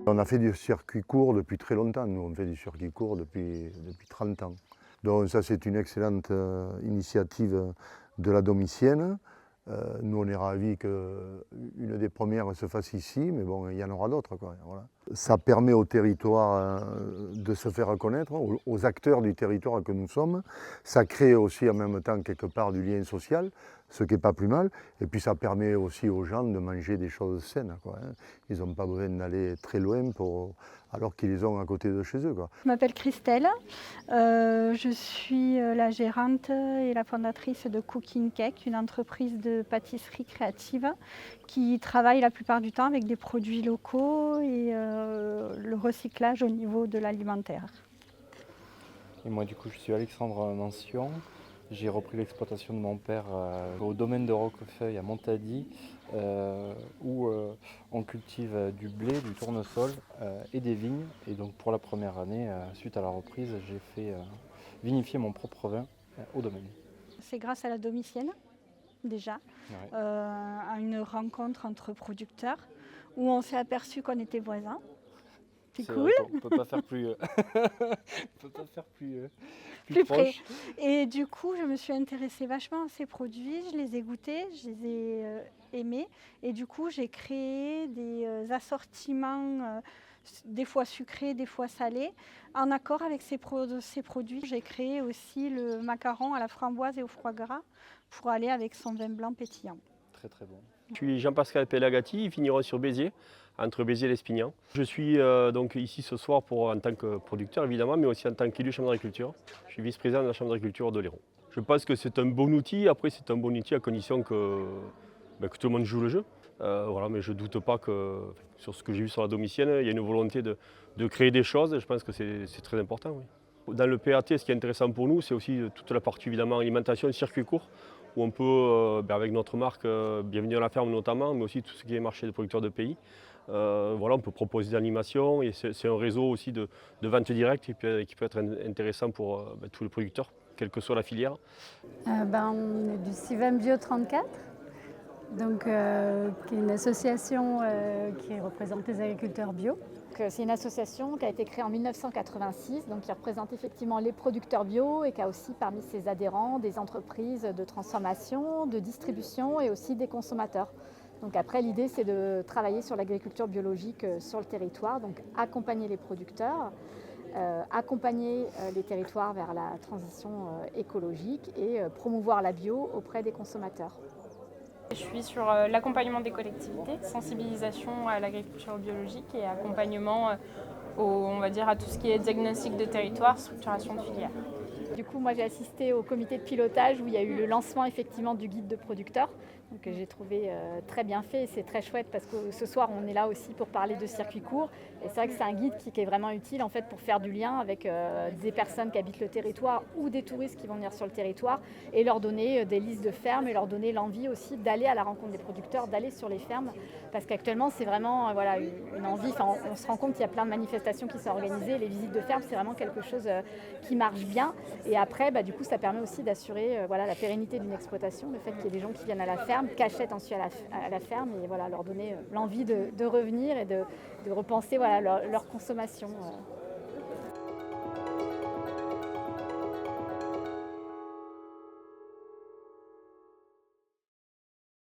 On a fait du circuit court depuis très longtemps. Nous, on fait du circuit court depuis 30 ans. Donc ça, c'est une excellente initiative de la Domitienne. Nous, on est ravis qu'une des premières se fasse ici, mais bon, il y en aura d'autres, quoi. Voilà. Ça permet au territoire de se faire reconnaître, aux acteurs du territoire que nous sommes. Ça crée aussi en même temps quelque part du lien social, ce qui n'est pas plus mal. Et puis ça permet aussi aux gens de manger des choses saines, quoi, hein. Ils n'ont pas besoin d'aller très loin alors qu'ils les ont à côté de chez eux, quoi. Je m'appelle Christelle, je suis la gérante et la fondatrice de Cooking Cake, une entreprise de pâtisserie créative qui travaille la plupart du temps avec des produits locaux et le recyclage au niveau de l'alimentaire. Et moi du coup je suis Alexandre Mention, j'ai repris l'exploitation de mon père au domaine de Roquefeuille à Montady où on cultive du blé, du tournesol et des vignes. Et donc pour la première année, suite à la reprise, j'ai fait vinifier mon propre vin au domaine. C'est grâce à la Domitienne déjà, Ouais. à une rencontre entre producteurs où on s'est aperçu qu'on était voisins. C'est cool. Vrai, on peut pas faire plus, on peut pas faire plus Près. proche. Et du coup, je me suis intéressée vachement à ces produits, je les ai goûtés, je les ai aimés. Et du coup, j'ai créé des assortiments, des fois sucrés, des fois salés, en accord avec ces produits. J'ai créé aussi le macaron à la framboise et au foie gras pour aller avec son vin blanc pétillant. Très très bon. Je suis Jean-Pascal Pelagati, vigneron sur Béziers, entre Béziers et l'Espignan. Je suis donc ici ce soir en tant que producteur évidemment, mais aussi en tant qu'élu chambre d'agriculture. Je suis vice-président de la chambre d'agriculture d'Oléron. Je pense que c'est un bon outil, après c'est un bon outil à condition que tout le monde joue le jeu. Voilà, mais je ne doute pas que sur ce que j'ai vu sur la Domitienne, il y a une volonté de créer des choses et je pense que c'est très important. Oui. Dans le PAT, ce qui est intéressant pour nous, c'est aussi toute la partie évidemment alimentation, circuit court, où on peut, avec notre marque Bienvenue à la ferme notamment, mais aussi tout ce qui est marché de producteurs de pays, voilà, on peut proposer des animations et c'est un réseau aussi de vente directe qui peut être intéressant pour tous les producteurs, quelle que soit la filière. On est du Civem Bio 34, donc, qui est une association qui représente les agriculteurs bio. C'est une association qui a été créée en 1986, donc qui représente effectivement les producteurs bio et qui a aussi parmi ses adhérents des entreprises de transformation, de distribution et aussi des consommateurs. Donc après, l'idée, c'est de travailler sur l'agriculture biologique sur le territoire, donc accompagner les producteurs, accompagner les territoires vers la transition écologique et promouvoir la bio auprès des consommateurs. Je suis sur l'accompagnement des collectivités, sensibilisation à l'agriculture biologique et accompagnement on va dire, à tout ce qui est diagnostic de territoire, structuration de filière. Du coup, moi j'ai assisté au comité de pilotage où il y a eu le lancement effectivement du guide de producteurs, donc, que j'ai trouvé très bien fait. C'est très chouette parce que ce soir on est là aussi pour parler de circuit court. Et c'est vrai que c'est un guide qui est vraiment utile en fait pour faire du lien avec des personnes qui habitent le territoire ou des touristes qui vont venir sur le territoire et leur donner des listes de fermes et leur donner l'envie aussi d'aller à la rencontre des producteurs, d'aller sur les fermes. Parce qu'actuellement c'est vraiment voilà, une envie, enfin, on se rend compte qu'il y a plein de manifestations qui sont organisées. Les visites de fermes c'est vraiment quelque chose qui marche bien. Et après, du coup, ça permet aussi d'assurer voilà, la pérennité d'une exploitation, le fait qu'il y ait des gens qui viennent à la ferme, qui achètent ensuite à la ferme et voilà, leur donner l'envie de revenir et de repenser voilà, leur consommation.